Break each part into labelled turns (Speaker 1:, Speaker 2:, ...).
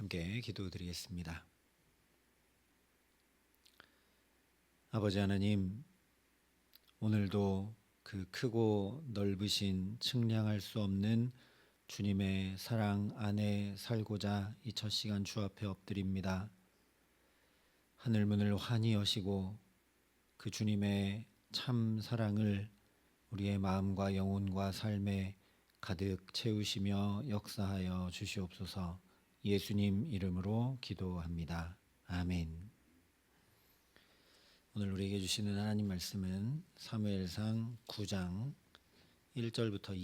Speaker 1: 함께 기도드리겠습니다. 아버지 하나님, 오늘도 그 크고 넓으신 측량할 수 없는 주님의 사랑 안에 살고자 이 첫 시간 주 앞에 엎드립니다. 하늘 문을 환히 여시고 그 주님의 참 사랑을 우리의 마음과 영혼과 삶에 가득 채우시며 역사하여 주시옵소서. 예수님 이름으로 기도합니다. 아멘. 오늘 우리에게 주시는 하나님 말씀은 사무엘상 9장 1절부터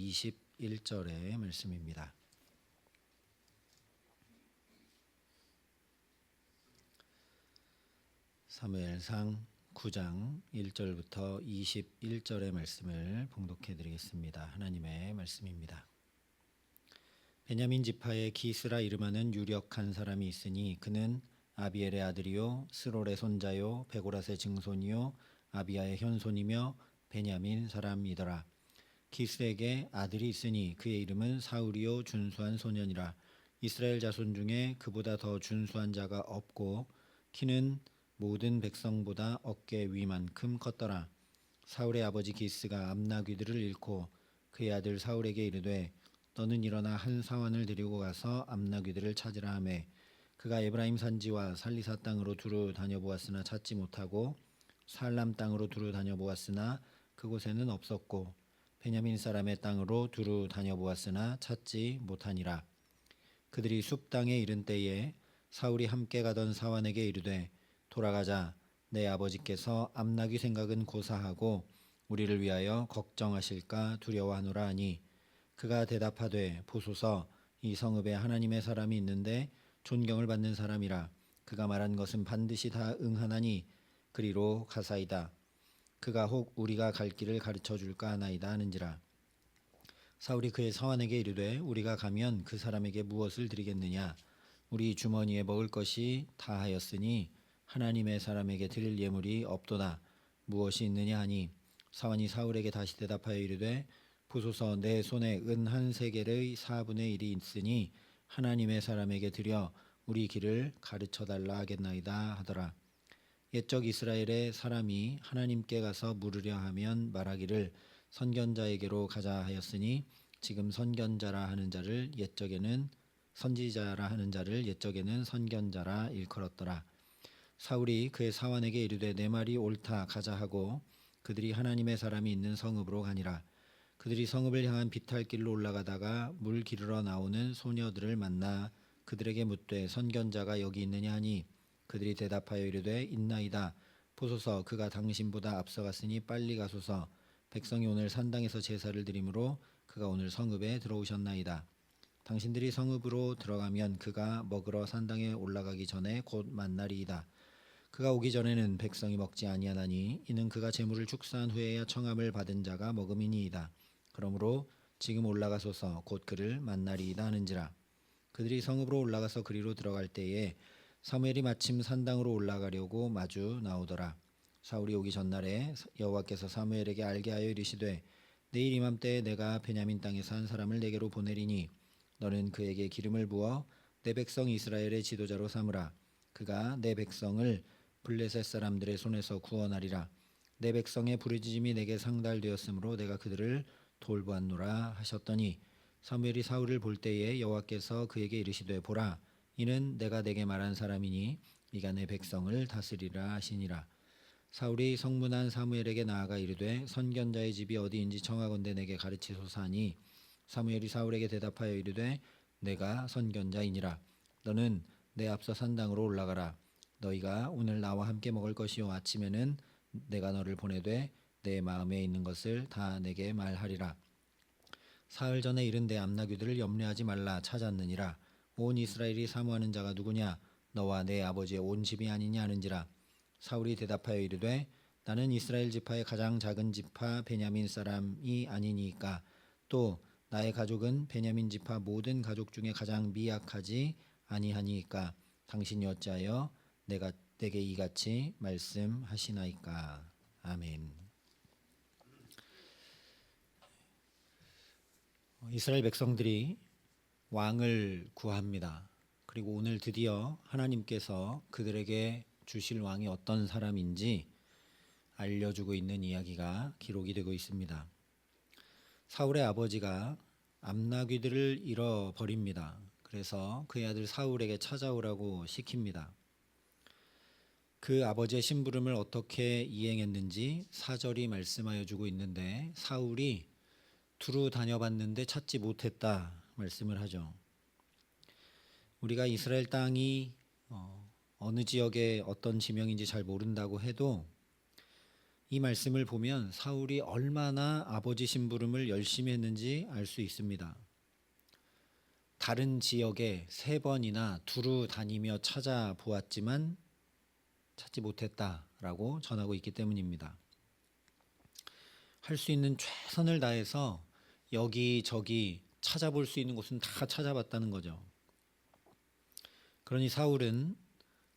Speaker 1: 21절의 말씀입니다. 사무엘상 9장 1절부터 21절의 말씀을 봉독해 드리겠습니다. 하나님의 말씀입니다. 베냐민 지파의 기스라 이름하는 유력한 사람이 있으니 그는 아비엘의 아들이요 스롤의 손자요 베고랏의 증손이요 아비야의 현손이며 베냐민 사람이더라. 기스에게 아들이 있으니 그의 이름은 사울이요 준수한 소년이라. 이스라엘 자손 중에 그보다 더 준수한 자가 없고 키는 모든 백성보다 어깨 위만큼 컸더라. 사울의 아버지 기스가 암나귀들을 잃고 그의 아들 사울에게 이르되 너는 일어나 한 사환을 데리고 가서 암나귀들을 찾으라 하매 그가 에브라임 산지와 살리사 땅으로 두루 다녀보았으나 찾지 못하고 살람 땅으로 두루 다녀보았으나 그곳에는 없었고 베냐민 사람의 땅으로 두루 다녀보았으나 찾지 못하니라. 그들이 숲 땅에 이른 때에 사울이 함께 가던 사환에게 이르되 돌아가자. 내 아버지께서 암나귀 생각은 고사하고 우리를 위하여 걱정하실까 두려워하노라 하니 그가 대답하되 보소서 이 성읍에 하나님의 사람이 있는데 존경을 받는 사람이라. 그가 말한 것은 반드시 다 응하나니 그리로 가사이다. 그가 혹 우리가 갈 길을 가르쳐 줄까 하나이다 하는지라. 사울이 그의 사환에게 이르되 우리가 가면 그 사람에게 무엇을 드리겠느냐. 우리 주머니에 먹을 것이 다하였으니 하나님의 사람에게 드릴 예물이 없도다. 무엇이 있느냐 하니 사환이 사울에게 다시 대답하여 이르되 보소서 내 손에 은 한 세겔의 4분의 1이 있으니 하나님의 사람에게 드려 우리 길을 가르쳐 달라 하겠나이다 하더라. 옛적 이스라엘의 사람이 하나님께 가서 물으려 하면 말하기를 선견자에게로 가자 하였으니 지금 선견자라 하는 자를 옛적에는 선지자라 하는 자를 옛적에는 선견자라 일컬었더라. 사울이 그의 사환에게 이르되 내 말이 옳다 가자 하고 그들이 하나님의 사람이 있는 성읍으로 가니라. 그들이 성읍을 향한 비탈길로 올라가다가 물 기르러 나오는 소녀들을 만나 그들에게 묻되 선견자가 여기 있느냐 하니 그들이 대답하여 이르되 있나이다. 보소서 그가 당신보다 앞서갔으니 빨리 가소서. 백성이 오늘 산당에서 제사를 드리므로 그가 오늘 성읍에 들어오셨나이다. 당신들이 성읍으로 들어가면 그가 먹으러 산당에 올라가기 전에 곧 만나리이다. 그가 오기 전에는 백성이 먹지 아니하나니 이는 그가 제물을 축사한 후에야 청함을 받은 자가 먹음이니이다. 그러므로 지금 올라가소서 곧 그를 만나리이다 하는지라. 그들이 성읍으로 올라가서 그리로 들어갈 때에 사무엘이 마침 산당으로 올라가려고 마주 나오더라. 사울이 오기 전날에 여호와께서 사무엘에게 알게 하여 이르시되 내일 이맘때에 내가 베냐민 땅에서 한 사람을 내게로 보내리니 너는 그에게 기름을 부어 내 백성 이스라엘의 지도자로 삼으라. 그가 내 백성을 블레셋 사람들의 손에서 구원하리라. 내 백성의 부르짖음이 내게 상달되었으므로 내가 그들을 돌보았노라 하셨더니 사무엘이 사울을 볼 때에 여호와께서 그에게 이르시되 보라 이는 내가 내게 말한 사람이니 이가 내 백성을 다스리라 하시니라. 사울이 성문한 사무엘에게 나아가 이르되 선견자의 집이 어디인지 청하건대 내게 가르치소서 하니 사무엘이 사울에게 대답하여 이르되 내가 선견자이니라. 너는 내 앞서 산당으로 올라가라. 너희가 오늘 나와 함께 먹을 것이요 아침에는 내가 너를 보내되 내 마음에 있는 것을 다 내게 말하리라. 사흘 전에 이른 내 암나귀들을 염려하지 말라 찾았느니라. 온 이스라엘이 사모하는 자가 누구냐 너와 내 아버지의 온 집이 아니냐 하는지라. 사울이 대답하여 이르되 나는 이스라엘 지파의 가장 작은 지파 베냐민 사람이 아니니까 또 나의 가족은 베냐민 지파 모든 가족 중에 가장 미약하지 아니하니까 당신이 어찌하여 내게 이같이 말씀하시나이까. 아멘. 이스라엘 백성들이 왕을 구합니다. 그리고 오늘 드디어 하나님께서 그들에게 주실 왕이 어떤 사람인지 알려주고 있는 이야기가 기록이 되고 있습니다. 사울의 아버지가 암나귀들을 잃어버립니다. 그래서 그의 아들 사울에게 찾아오라고 시킵니다. 그 아버지의 심부름을 어떻게 이행했는지 4절이 말씀하여 주고 있는데, 사울이 두루 다녀봤는데 찾지 못했다 말씀을 하죠. 우리가 이스라엘 땅이 어느 지역에 어떤 지명인지 잘 모른다고 해도 이 말씀을 보면 사울이 얼마나 아버지 심부름을 열심히 했는지 알 수 있습니다. 다른 지역에 3번이나 두루 다니며 찾아보았지만 찾지 못했다라고 전하고 있기 때문입니다. 할 수 있는 최선을 다해서 여기저기 찾아볼 수 있는 곳은 다 찾아봤다는 거죠. 그러니 사울은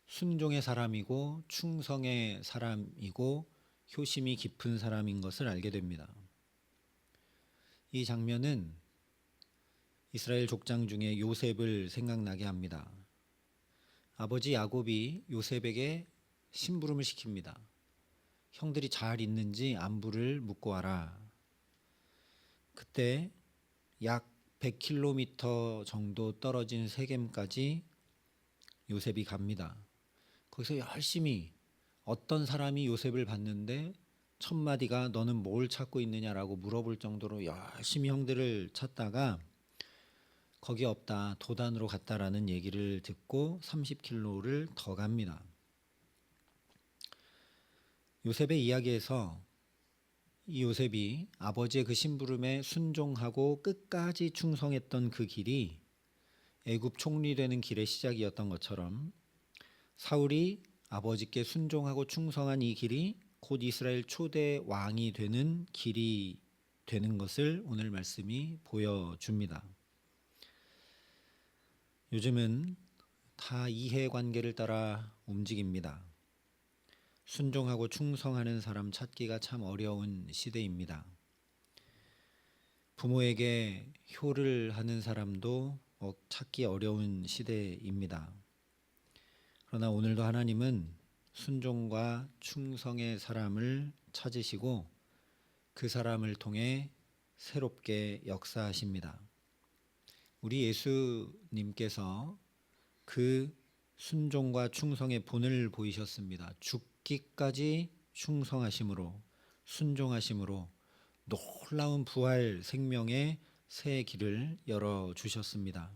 Speaker 1: 순종의 사람이고 충성의 사람이고 효심이 깊은 사람인 것을 알게 됩니다. 이 장면은 이스라엘 족장 중에 요셉을 생각나게 합니다. 아버지 야곱이 요셉에게 심부름을 시킵니다. 형들이 잘 있는지 안부를 묻고 와라. 그때 약 100km 정도 떨어진 세겜까지 요셉이 갑니다. 거기서 열심히 어떤 사람이 요셉을 봤는데 첫 마디가 너는 뭘 찾고 있느냐라고 물어볼 정도로 열심히 형들을 찾다가 거기 없다, 도단으로 갔다라는 얘기를 듣고 30km를 더 갑니다. 요셉의 이야기에서 이 요셉이 아버지의 그 심부름에 순종하고 끝까지 충성했던 그 길이 애굽 총리되는 길의 시작이었던 것처럼 사울이 아버지께 순종하고 충성한 이 길이 곧 이스라엘 초대 왕이 되는 길이 되는 것을 오늘 말씀이 보여줍니다. 요즘은 다 이해관계를 따라 움직입니다. 순종하고 충성하는 사람 찾기가 참 어려운 시대입니다. 부모에게 효를 하는 사람도 찾기 어려운 시대입니다. 그러나 오늘도 하나님은 순종과 충성의 사람을 찾으시고 그 사람을 통해 새롭게 역사하십니다. 우리 예수님께서 그 순종과 충성의 본을 보이셨습니다. 죽기까지 충성하심으로 순종하심으로 놀라운 부활 생명의 새 길을 열어주셨습니다.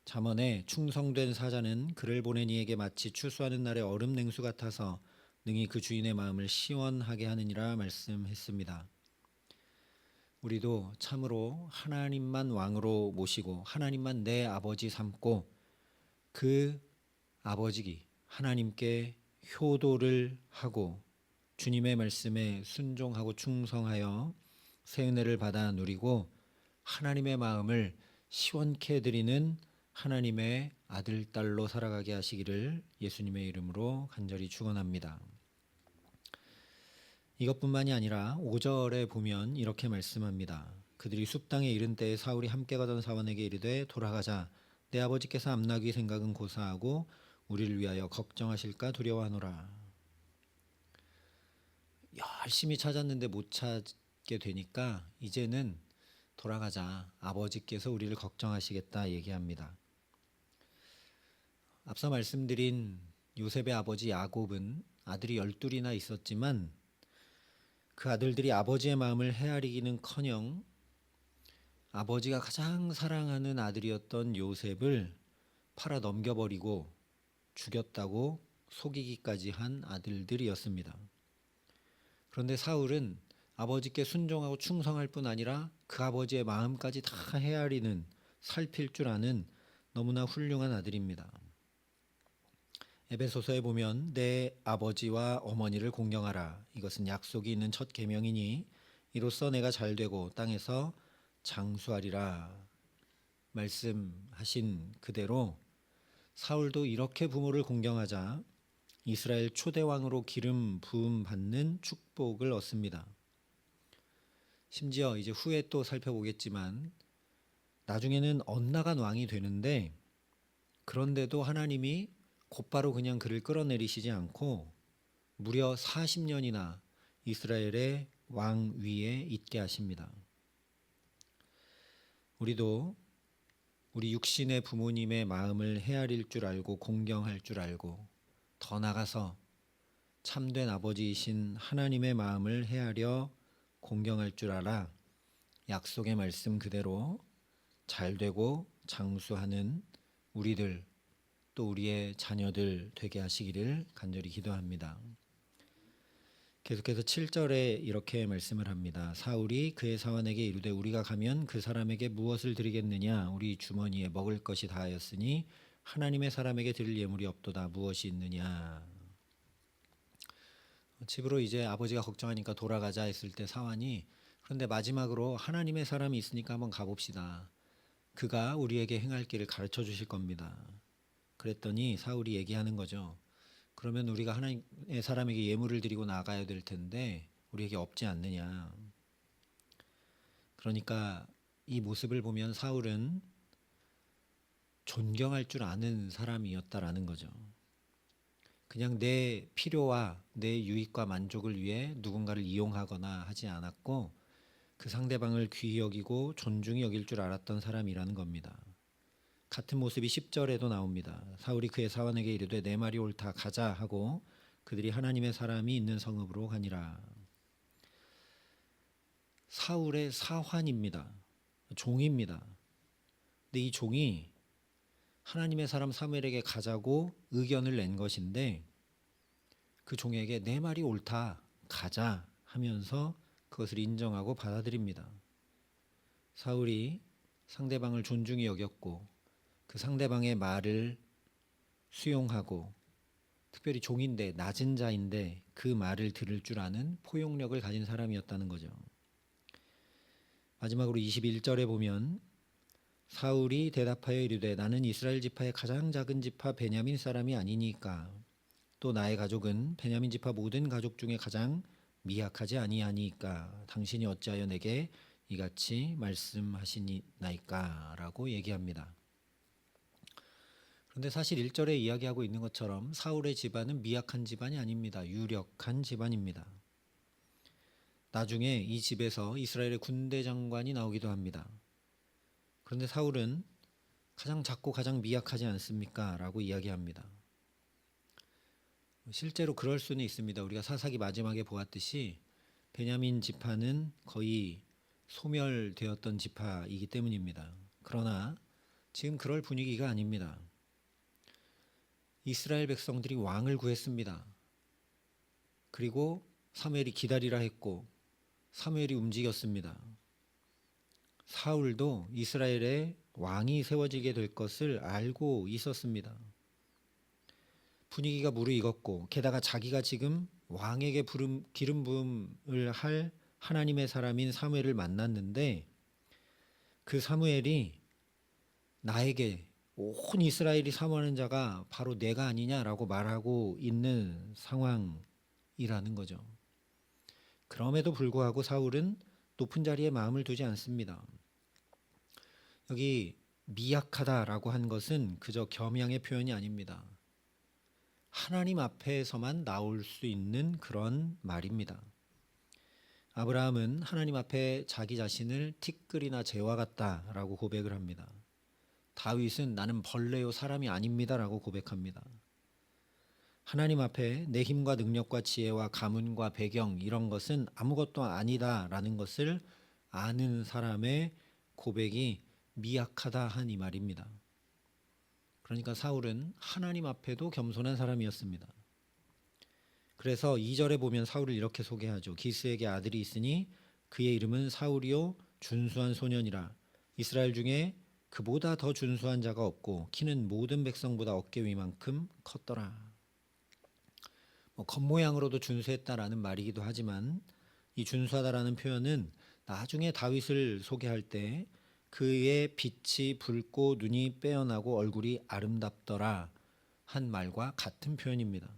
Speaker 1: 잠언에 충성된 사자는 그를 보낸 이에게 마치 추수하는 날의 얼음 냉수 같아서 능히 그 주인의 마음을 시원하게 하느니라 말씀했습니다. 우리도 참으로 하나님만 왕으로 모시고 하나님만 내 아버지 삼고 그 아버지 하나님께 효도를 하고 주님의 말씀에 순종하고 충성하여 새 은혜를 받아 누리고 하나님의 마음을 시원케 드리는 하나님의 아들, 딸로 살아가게 하시기를 예수님의 이름으로 간절히 축원합니다. 이것뿐만이 아니라 5절에 보면 이렇게 말씀합니다. 그들이 숲땅에 이른 때에 사울이 함께 가던 사원에게 이르되 돌아가자. 내 아버지께서 암나귀 생각은 고사하고 우리를 위하여 걱정하실까 두려워하노라. 열심히 찾았는데 못 찾게 되니까 이제는 돌아가자. 아버지께서 우리를 걱정하시겠다 얘기합니다. 앞서 말씀드린 요셉의 아버지 야곱은 아들이 12이나 있었지만 그 아들들이 아버지의 마음을 헤아리기는커녕 아버지가 가장 사랑하는 아들이었던 요셉을 팔아 넘겨버리고 죽였다고 속이기까지 한 아들들이었습니다. 그런데 사울은 아버지께 순종하고 충성할 뿐 아니라 그 아버지의 마음까지 다 헤아리는, 살필 줄 아는 너무나 훌륭한 아들입니다. 에베소서에 보면 내 아버지와 어머니를 공경하라. 이것은 약속이 있는 첫 계명이니 이로써 내가 잘되고 땅에서 장수하리라. 말씀하신 그대로 사울도 이렇게 부모를 공경하자 이스라엘 초대왕으로 기름 부음 받는 축복을 얻습니다. 심지어 이제 후에 또 살펴보겠지만 나중에는 엇나간 왕이 되는데 그런데도 하나님이 곧바로 그냥 그를 끌어내리시지 않고 무려 40년이나 이스라엘의 왕 위에 있게 하십니다. 우리도 우리 육신의 부모님의 마음을 헤아릴 줄 알고 공경할 줄 알고 더 나아가서 참된 아버지이신 하나님의 마음을 헤아려 공경할 줄 알아 약속의 말씀 그대로 잘되고 장수하는 우리들 또 우리의 자녀들 되게 하시기를 간절히 기도합니다. 계속해서 7절에 이렇게 말씀을 합니다. 사울이 그의 사환에게 이르되 우리가 가면 그 사람에게 무엇을 드리겠느냐? 우리 주머니에 먹을 것이 다하였으니 하나님의 사람에게 드릴 예물이 없도다. 무엇이 있느냐? 집으로 이제 아버지가 걱정하니까 돌아가자 했을 때 사환이 그런데 마지막으로 하나님의 사람이 있으니까 한번 가봅시다. 그가 우리에게 행할 길을 가르쳐 주실 겁니다. 그랬더니 사울이 얘기하는 거죠. 그러면 우리가 하나님의 사람에게 예물을 드리고 나가야 될 텐데 우리에게 없지 않느냐. 그러니까 이 모습을 보면 사울은 존경할 줄 아는 사람이었다라는 거죠. 그냥 내 필요와 내 유익과 만족을 위해 누군가를 이용하거나 하지 않았고 그 상대방을 귀히 여기고 존중히 여길 줄 알았던 사람이라는 겁니다. 같은 모습이 10절에도 나옵니다. 사울이 그의 사환에게 이르되 내 말이 옳다 가자 하고 그들이 하나님의 사람이 있는 성읍으로 가니라. 사울의 사환입니다. 종입니다. 근데 이 종이 하나님의 사람 사무엘에게 가자고 의견을 낸 것인데 그 종에게 내 말이 옳다 가자 하면서 그것을 인정하고 받아들입니다. 사울이 상대방을 존중히 여겼고 그 상대방의 말을 수용하고 특별히 종인데 낮은 자인데 그 말을 들을 줄 아는 포용력을 가진 사람이었다는 거죠. 마지막으로 21절에 보면 사울이 대답하여 이르되 나는 이스라엘 지파의 가장 작은 지파 베냐민 사람이 아니니까 또 나의 가족은 베냐민 지파 모든 가족 중에 가장 미약하지 아니하니까 당신이 어찌하여 내게 이같이 말씀하시나이까 라고 얘기합니다. 그런데 사실 1절에 이야기하고 있는 것처럼 사울의 집안은 미약한 집안이 아닙니다. 유력한 집안입니다. 나중에 이 집에서 이스라엘의 군대 장관이 나오기도 합니다. 그런데 사울은 가장 작고 가장 미약하지 않습니까? 라고 이야기합니다. 실제로 그럴 수는 있습니다. 우리가 사사기 마지막에 보았듯이 베냐민 지파는 거의 소멸되었던 지파이기 때문입니다. 그러나 지금 그럴 분위기가 아닙니다. 이스라엘 백성들이 왕을 구했습니다. 그리고 사무엘이 기다리라 했고 사무엘이 움직였습니다. 사울도 이스라엘에 왕이 세워지게 될 것을 알고 있었습니다. 분위기가 무르익었고 게다가 자기가 지금 왕에게 기름 부음을 할 하나님의 사람인 사무엘을 만났는데 그 사무엘이 나에게 온 이스라엘이 사모하는 자가 바로 내가 아니냐라고 말하고 있는 상황이라는 거죠. 그럼에도 불구하고 사울은 높은 자리에 마음을 두지 않습니다. 여기 미약하다라고 한 것은 그저 겸양의 표현이 아닙니다. 하나님 앞에서만 나올 수 있는 그런 말입니다. 아브라함은 하나님 앞에 자기 자신을 티끌이나 재와 같다라고 고백을 합니다. 다윗은 나는 벌레요 사람이 아닙니다라고 고백합니다. 하나님 앞에 내 힘과 능력과 지혜와 가문과 배경 이런 것은 아무것도 아니다라는 것을 아는 사람의 고백이 미약하다 한 이 말입니다. 그러니까 사울은 하나님 앞에도 겸손한 사람이었습니다. 그래서 2절에 보면 사울을 이렇게 소개하죠. 기스에게 아들이 있으니 그의 이름은 사울이요 준수한 소년이라. 이스라엘 중에 그보다 더 준수한 자가 없고 키는 모든 백성보다 어깨 위만큼 컸더라. 겉모양으로도 준수했다라는 말이기도 하지만 이 준수하다라는 표현은 나중에 다윗을 소개할 때 그의 빛이 붉고 눈이 빼어나고 얼굴이 아름답더라 한 말과 같은 표현입니다.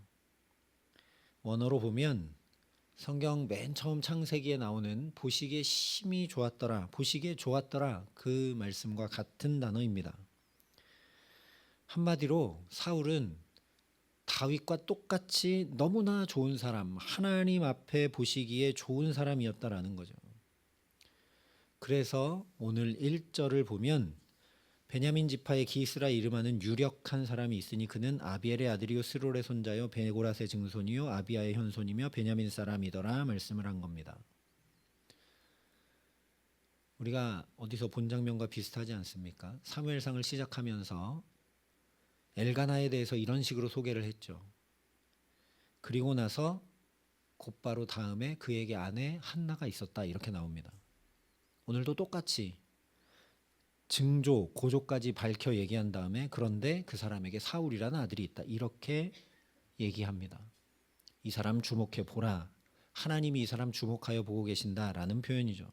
Speaker 1: 원어로 보면 성경 맨 처음 창세기에 나오는 보시기에 심히 좋았더라, 보시기에 좋았더라 그 말씀과 같은 단어입니다. 한마디로 사울은 다윗과 똑같이 너무나 좋은 사람, 하나님 앞에 보시기에 좋은 사람이었다라는 거죠. 그래서 오늘 1절을 보면 베냐민 지파의 기스라 이름하는 유력한 사람이 있으니 그는 아비엘의 아들이요 스롤의 손자요 베고라스의 증손이요 아비야의 현손이며 베냐민 사람이더라 말씀을 한 겁니다. 우리가 어디서 본 장면과 비슷하지 않습니까? 사무엘상을 시작하면서 엘가나에 대해서 이런 식으로 소개를 했죠. 그리고 나서 곧바로 다음에 그에게 아내 한나가 있었다 이렇게 나옵니다. 오늘도 똑같이 증조, 고조까지 밝혀 얘기한 다음에 그런데 그 사람에게 사울이라는 아들이 있다 이렇게 얘기합니다. 이 사람 주목해 보라. 하나님이 이 사람 주목하여 보고 계신다라는 표현이죠.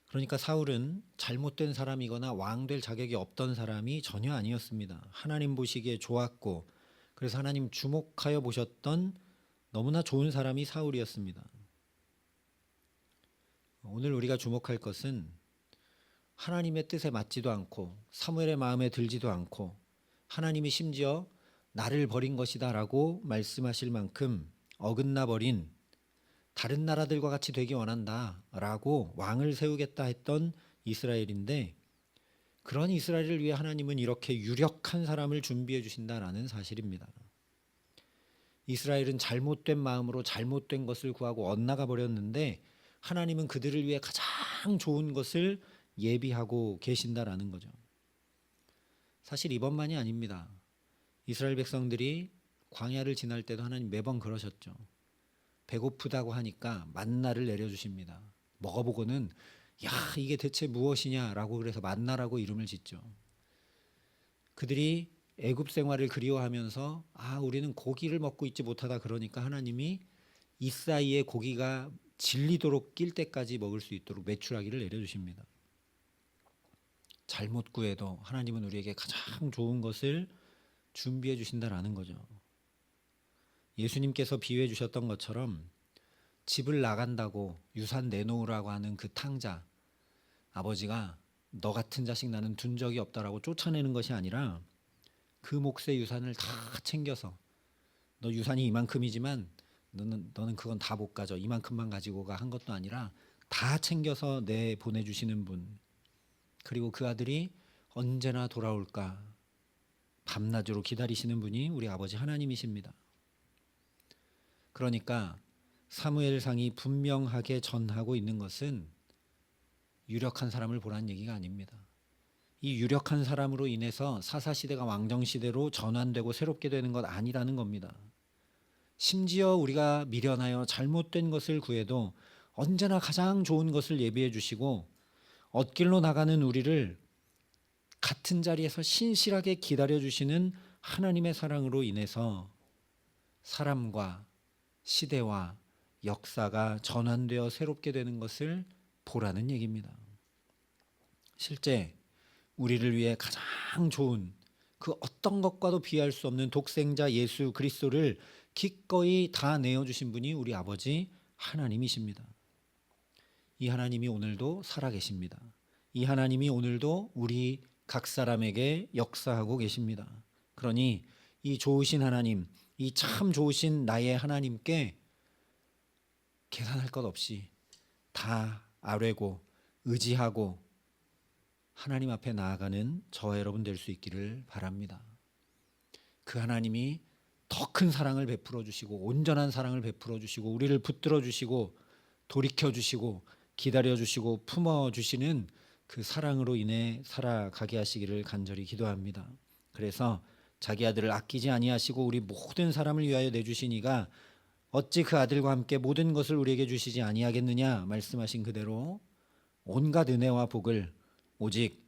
Speaker 1: 그러니까 사울은 잘못된 사람이거나 왕 될 자격이 없던 사람이 전혀 아니었습니다. 하나님 보시기에 좋았고 그래서 하나님 주목하여 보셨던 너무나 좋은 사람이 사울이었습니다. 오늘 우리가 주목할 것은 하나님의 뜻에 맞지도 않고 사무엘의 마음에 들지도 않고 하나님이 심지어 나를 버린 것이다 라고 말씀하실 만큼 어긋나 버린 다른 나라들과 같이 되기 원한다 라고 왕을 세우겠다 했던 이스라엘인데 그런 이스라엘을 위해 하나님은 이렇게 유력한 사람을 준비해 주신다라는 사실입니다. 이스라엘은 잘못된 마음으로 잘못된 것을 구하고 엇나가 버렸는데 하나님은 그들을 위해 가장 좋은 것을 예비하고 계신다라는 거죠. 사실 이번만이 아닙니다. 이스라엘 백성들이 광야를 지날 때도 하나님 매번 그러셨죠. 배고프다고 하니까 만나를 내려주십니다. 먹어보고는 야 이게 대체 무엇이냐라고 그래서 만나라고 이름을 짓죠. 그들이 애굽 생활을 그리워하면서 우리는 고기를 먹고 있지 못하다 그러니까 하나님이 이 사이에 고기가 질리도록 낄 때까지 먹을 수 있도록 메추라기를 내려주십니다. 잘못 구해도 하나님은 우리에게 가장 좋은 것을 준비해 주신다라는 거죠. 예수님께서 비유해 주셨던 것처럼 집을 나간다고 유산 내놓으라고 하는 그 탕자, 아버지가 너 같은 자식 나는 둔 적이 없다라고 쫓아내는 것이 아니라 그 몫의 유산을 다 챙겨서 너 유산이 이만큼이지만 너는 그건 다 못 가져 이만큼만 가지고 가 한 것도 아니라 다 챙겨서 내 보내주시는 분, 그리고 그 아들이 언제나 돌아올까 밤낮으로 기다리시는 분이 우리 아버지 하나님이십니다. 그러니까 사무엘상이 분명하게 전하고 있는 것은 유력한 사람을 보라는 얘기가 아닙니다. 이 유력한 사람으로 인해서 사사시대가 왕정시대로 전환되고 새롭게 되는 것 아니라는 겁니다. 심지어 우리가 미련하여 잘못된 것을 구해도 언제나 가장 좋은 것을 예비해 주시고 엇길로 나가는 우리를 같은 자리에서 신실하게 기다려 주시는 하나님의 사랑으로 인해서 사람과 시대와 역사가 전환되어 새롭게 되는 것을 보라는 얘기입니다. 실제 우리를 위해 가장 좋은 그 어떤 것과도 비할 수 없는 독생자 예수 그리스도를 기꺼이 다 내어주신 분이 우리 아버지 하나님이십니다. 이 하나님이 오늘도 살아계십니다. 이 하나님이 오늘도 우리 각 사람에게 역사하고 계십니다. 그러니 이 좋으신 하나님, 이 참 좋으신 나의 하나님께 계산할 것 없이 다 아뢰고 의지하고 하나님 앞에 나아가는 저와 여러분 될 수 있기를 바랍니다. 그 하나님이 더 큰 사랑을 베풀어 주시고 온전한 사랑을 베풀어 주시고 우리를 붙들어 주시고 돌이켜 주시고 기다려 주시고 품어 주시는 그 사랑으로 인해 살아가게 하시기를 간절히 기도합니다. 그래서 자기 아들을 아끼지 아니하시고 우리 모든 사람을 위하여 내주시니가 어찌 그 아들과 함께 모든 것을 우리에게 주시지 아니하겠느냐 말씀하신 그대로 온갖 은혜와 복을 오직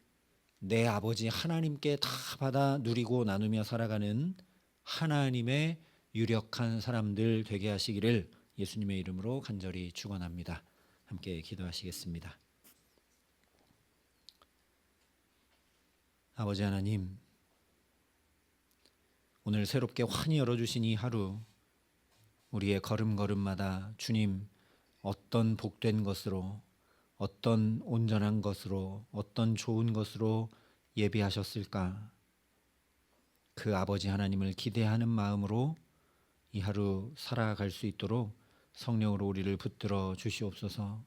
Speaker 1: 내 아버지 하나님께 다 받아 누리고 나누며 살아가는 하나님의 유력한 사람들 되게 하시기를 예수님의 이름으로 간절히 축원합니다. 함께 기도하시겠습니다. 아버지 하나님, 오늘 새롭게 환히 열어주신 이 하루 우리의 걸음걸음마다 주님 어떤 복된 것으로 어떤 온전한 것으로 어떤 좋은 것으로 예비하셨을까 그 아버지 하나님을 기대하는 마음으로 이 하루 살아갈 수 있도록 성령으로 우리를 붙들어 주시옵소서.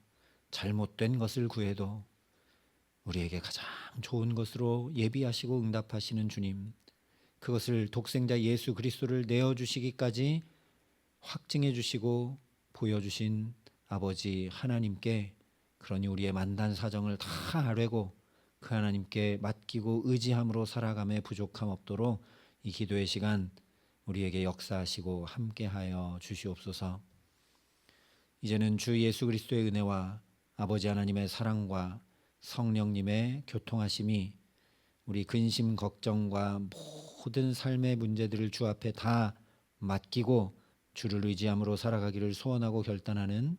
Speaker 1: 잘못된 것을 구해도 우리에게 가장 좋은 것으로 예비하시고 응답하시는 주님, 그것을 독생자 예수 그리스도를 내어주시기까지 확증해 주시고 보여주신 아버지 하나님께, 그러니 우리의 만단 사정을 다 아뢰고 그 하나님께 맡기고 의지함으로 살아감에 부족함 없도록 이 기도의 시간 우리에게 역사하시고 함께하여 주시옵소서. 이제는 주 예수 그리스도의 은혜와 아버지 하나님의 사랑과 성령님의 교통하심이 우리 근심 걱정과 모든 삶의 문제들을 주 앞에 다 맡기고 주를 의지함으로 살아가기를 소원하고 결단하는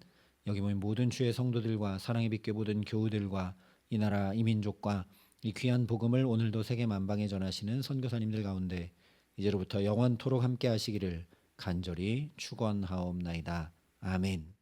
Speaker 1: 여기 모인 모든 주의 성도들과 사랑의 빛교회 모든 교우들과 이 나라 이 민족과 이 귀한 복음을 오늘도 세계 만방에 전하시는 선교사님들 가운데 이제로부터 영원토록 함께 하시기를 간절히 축원하옵나이다. 아멘.